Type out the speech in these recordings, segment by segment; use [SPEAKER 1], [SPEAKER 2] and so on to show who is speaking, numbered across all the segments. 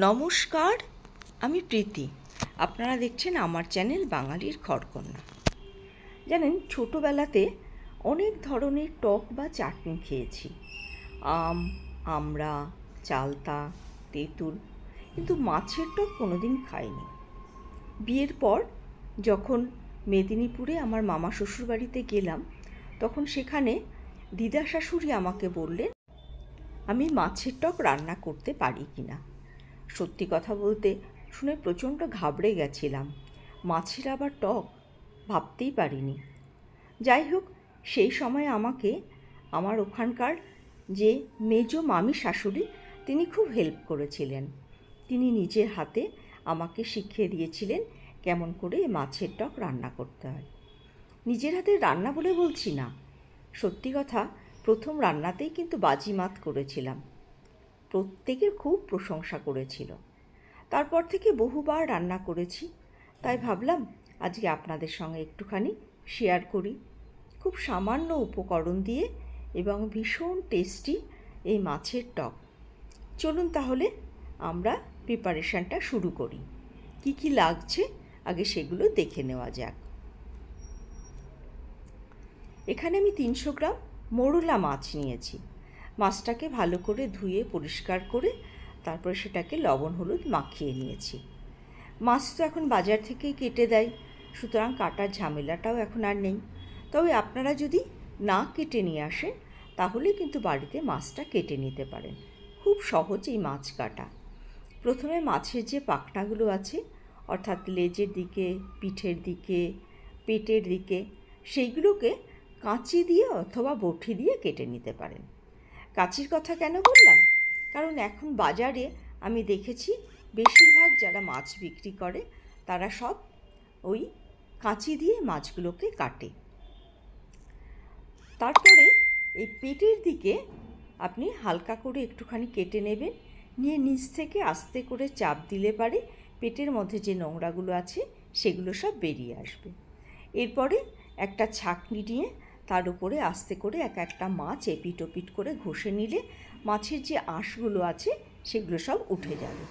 [SPEAKER 1] নমস্কার, আমি প্রীতি। আপনারা দেখছেন আমার চ্যানেল বাঙালির ঘরকন্যা। জানেন, ছোটোবেলাতে অনেক ধরনের টক বা চাটনি খেয়েছি। আম, আমড়া, চালতা, তেঁতুল, কিন্তু মাছের টক কোনোদিন খাইনি। বিয়ের পর যখন মেদিনীপুরে আমার মামা শ্বশুরবাড়িতে গেলাম, তখন সেখানে দিদা শাশুড়ি আমাকে বললেন আমি মাছের টক রান্না করতে পারি কি না। সত্যি কথা বলতে শুনে প্রচণ্ড ঘাবড়ে গেছিলাম। মাছের আবার টক, ভাবতেই পারিনি। যাই হোক, সেই সময় আমাকে আমার ওখানকার যে মেজো মামি শাশুড়ি, তিনি খুব হেল্প করেছিলেন। তিনি নিজের হাতে আমাকে শিখিয়ে দিয়েছিলেন কেমন করে মাছের টক রান্না করতে হয়। নিজের হাতে রান্না বলে বলছি না, সত্যি কথা, প্রথম রান্নাতেই কিন্তু বাজিমাত করেছিলাম। প্রত্যেকের খুব প্রশংসা করেছিল। তারপর থেকে বহুবার রান্না করেছি, তাই ভাবলাম আজকে আপনাদের সঙ্গে একটুখানি শেয়ার করি। খুব সামান্য উপকরণ দিয়ে এবং ভীষণ টেস্টি এই মাছের টক। চলুন তাহলে আমরা প্রিপারেশানটা শুরু করি। কি কি লাগছে আগে সেগুলো দেখে নেওয়া যাক। এখানে আমি 300 গ্রাম মোরলা মাছ নিয়েছি। মাছটাকে ভালো করে ধুয়ে পরিষ্কার করে তারপরে সেটাকে লবণ হলুদ মাখিয়ে নিয়েছি। মাছ তো এখন বাজার থেকেই কেটে দেয়, সুতরাং কাটার ঝামেলাটাও এখন আর নেই। তবে আপনারা যদি না কেটে নিয়ে আসেন তাহলে কিন্তু বাড়িতে মাছটা কেটে নিতে পারেন। খুব সহজ এই মাছ কাটা। প্রথমে মাছের যে পাখনাগুলো আছে, অর্থাৎ লেজের দিকে, পিঠের দিকে, পেটের দিকে, সেইগুলোকে কাঁচি দিয়ে অথবা বটি দিয়ে কেটে নিতে পারেন। কাঁচির কথা কেন বললাম? কারণ এখন বাজারে আমি দেখেছি বেশিরভাগ যারা মাছ বিক্রি করে তারা সব ওই কাঁচি দিয়ে মাছগুলোকে কাটে। তারপরে এই পেটের দিকে আপনি হালকা করে একটুখানি কেটে নেবেন, নিয়ে নিচ থেকে আস্তে করে চাপ দিলে পারে পেটের মধ্যে যে নোংরাগুলো আছে সেগুলো সব বেরিয়ে আসবে। এরপরে একটা ছাঁকনি নিয়ে তার উপরে আস্তে করে এক একটা মাছ এপিট ওপিট করে ঘষে নিলে মাছের যে আঁশগুলো আছে সেগুলো সব উঠে যাবে।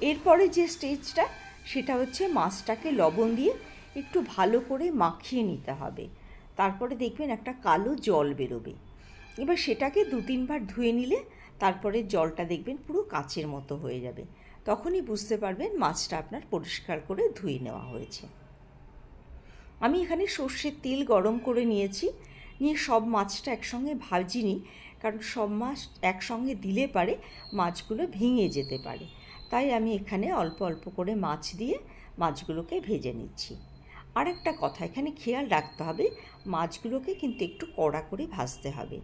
[SPEAKER 1] এরপরে যে স্টেজটা, সেটা হচ্ছে মাছটাকে লবণ দিয়ে একটু ভালো করে মাখিয়ে নিতে হবে। তারপরে দেখবেন একটা কালো জল বেরোবে। এবার সেটাকে 2-3 বার ধুয়ে নিলে তারপরে জলটা দেখবেন পুরো কাচের মতো হয়ে যাবে। তখনই বুঝতে পারবেন মাছটা আপনার পরিষ্কার করে ধুয়ে নেওয়া হয়েছে। আমি এখানে সর্ষের তেল গরম করে নিয়েছি, নিয়ে সব মাছটা একসঙ্গে ভাজিনি, কারণ সব মাছ একসঙ্গে দিলে পারে মাছগুলো ভেঙে যেতে পারে। তাই আমি এখানে অল্প অল্প করে মাছ দিয়ে মাছগুলোকে ভেজে নিচ্ছি। আর একটা কথা এখানে খেয়াল রাখতে হবে, মাছগুলোকে কিন্তু একটু কড়া করে ভাজতে হবে,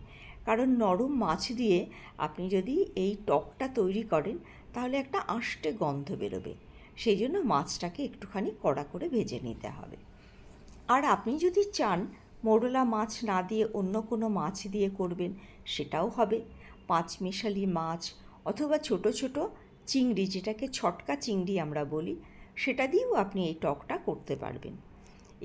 [SPEAKER 1] কারণ নরম মাছ দিয়ে আপনি যদি এই টকটা তৈরি করেন তাহলে একটা আষ্টে গন্ধ বেরোবে। সেই জন্য মাছটাকে একটুখানি কড়া করে ভেজে নিতে হবে। আর আপনি যদি চান মোরলা মাছ না দিয়ে অন্য কোনো মাছ দিয়ে করবেন, সেটাও হবে। পাঁচমিশালি মাছ অথবা ছোট ছোট চিংড়ি, যেটাকে ছটকা চিংড়ি আমরা বলি, সেটা দিয়েও আপনি এই টকটা করতে পারবেন।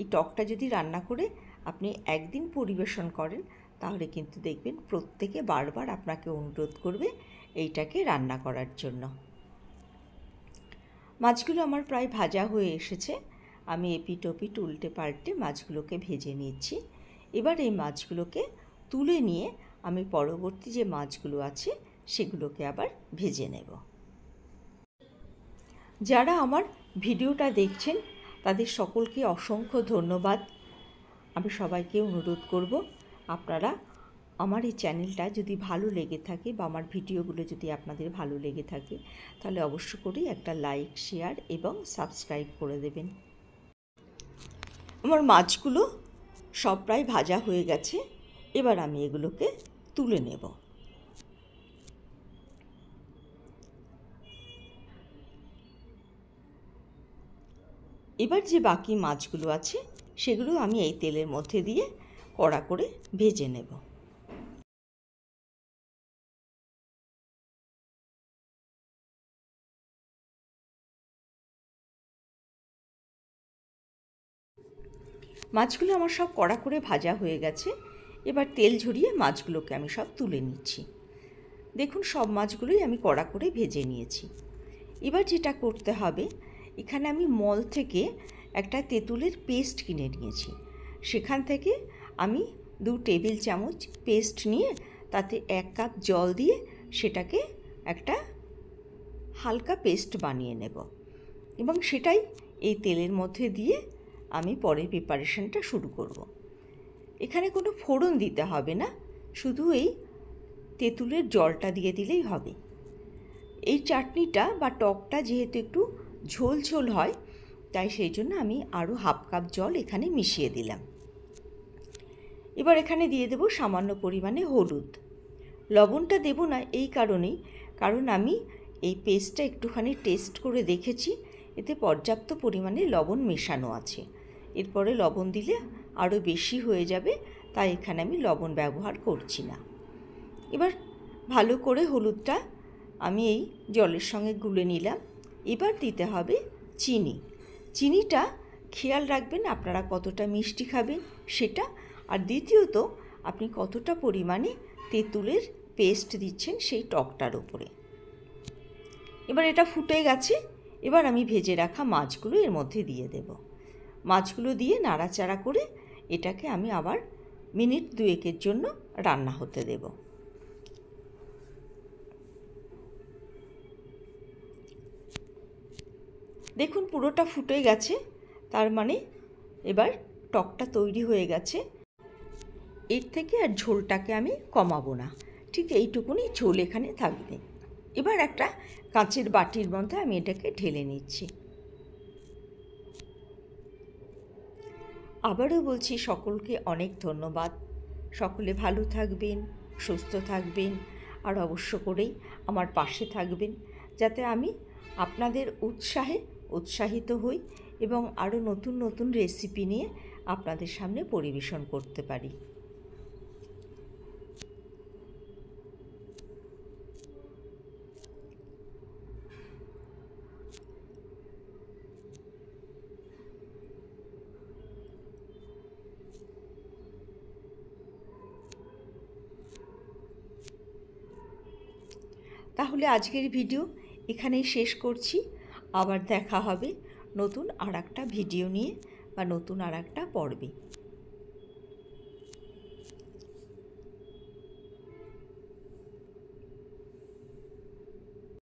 [SPEAKER 1] এই টকটা যদি রান্না করে আপনি একদিন পরিবেশন করেন তাহলে কিন্তু দেখবেন প্রত্যেকে বারবার আপনাকে অনুরোধ করবে এইটাকে রান্না করার জন্য। মাছগুলো আমার প্রায় ভাজা হয়ে এসেছে। আমি এপিট ওপিট উল্টে পাল্টে মাছগুলোকে ভেজে নিচ্ছি। এবার এই মাছগুলোকে তুলে নিয়ে আমি পরবর্তী যে মাছগুলো আছে সেগুলোকে আবার ভেজে নেব। যারা আমার ভিডিওটা দেখছেন তাদের সকলকে অসংখ্য ধন্যবাদ। আমি সবাইকে অনুরোধ করব, আপনারা আমার এই চ্যানেলটা যদি ভালো লেগে থাকে বা আমার ভিডিওগুলো যদি আপনাদের ভালো লেগে থাকে তাহলে অবশ্য করেই একটা লাইক, শেয়ার এবং সাবস্ক্রাইব করে দেবেন। আমার মাছগুলো সব প্রায় ভাজা হয়ে গেছে। এবার আমি এগুলোকে তুলে নেব। এবার যে বাকি মাছগুলো আছে সেগুলো আমি এই তেলের মধ্যে দিয়ে কড়া করে ভেজে নেব। মাছগুলো আমার সব কড়া করে ভাজা হয়ে গেছে। এবার তেল ঝরিয়ে মাছগুলোকে আমি সব তুলে নিচ্ছি। দেখুন, সব মাছগুলোই আমি কড়া করে ভেজে নিয়েছি। এবার যেটা করতে হবে, এখানে আমি মল থেকে একটা তেঁতুলের পেস্ট কিনে নিয়েছি। সেখান থেকে আমি 2 টেবিল চামচ পেস্ট নিয়ে তাতে 1 কাপ জল দিয়ে সেটাকে একটা হালকা পেস্ট বানিয়ে নেব এবং সেটাই এই তেলের মধ্যে দিয়ে আমি পরের প্রিপারেশনটা শুরু করব। এখানে কোনো ফোড়ন দিতে হবে না, শুধু এই তেঁতুলের জলটা দিয়ে দিলেই হবে। এই চাটনিটা বা টকটা যেহেতু একটু ঝোল ঝোল হয়, তাই সেই জন্য আমি আরও হাফ কাপ জল এখানে মিশিয়ে দিলাম। এবার এখানে দিয়ে দেব সামান্য পরিমাণে হলুদ। লবণটা দেব না এই কারণেই, কারণ আমি এই পেস্টটা একটুখানি টেস্ট করে দেখেছি, এতে পর্যাপ্ত পরিমাণে লবণ মেশানো আছে। এরপরে লবণ দিলে আরও বেশি হয়ে যাবে, তাই এখানে আমি লবণ ব্যবহার করছি না। এবার ভালো করে হলুদটা আমি এই জলের সঙ্গে গুলে নিলাম। এবার দিতে হবে চিনি। চিনিটা খেয়াল রাখবেন আপনারা কতটা মিষ্টি খাবেন সেটা, আর দ্বিতীয়ত আপনি কতটা পরিমাণে তেঁতুলের পেস্ট দিচ্ছেন সেই টকটার উপরে। এবার এটা ফুটে গেছে, এবার আমি ভেজে রাখা মাছগুলো এর মধ্যে দিয়ে দেব। মাছগুলো দিয়ে নাড়াচাড়া করে এটাকে আমি আবার মিনিট 2-এর জন্য রান্না হতে দেব। দেখুন পুরোটা ফুটে গেছে, তার মানে এবার টকটা তৈরি হয়ে গেছে। এর থেকে আর ঝোলটাকে আমি কমাবো না, ঠিক এইটুকুনি ঝোল এখানে থাকবে। এবার একটা কাঁচের বাটির মধ্যে আমি এটাকে ঢেলে নিচ্ছি। আবারও বলছি সকলকে অনেক ধন্যবাদ। সকলে ভালো থাকবেন, সুস্থ থাকবেন, আর অবশ্য করেই আমার পাশে থাকবেন, যাতে আমি আপনাদের উৎসাহে উৎসাহিত হই এবং আরও নতুন নতুন রেসিপি নিয়ে আপনাদের সামনে পরিবেশন করতে পারি। তাহলে আজকের ভিডিও এখানেই শেষ করছি। আবার দেখা হবে নতুন আর একটা ভিডিও নিয়ে বা নতুন আর একটা পর্বে।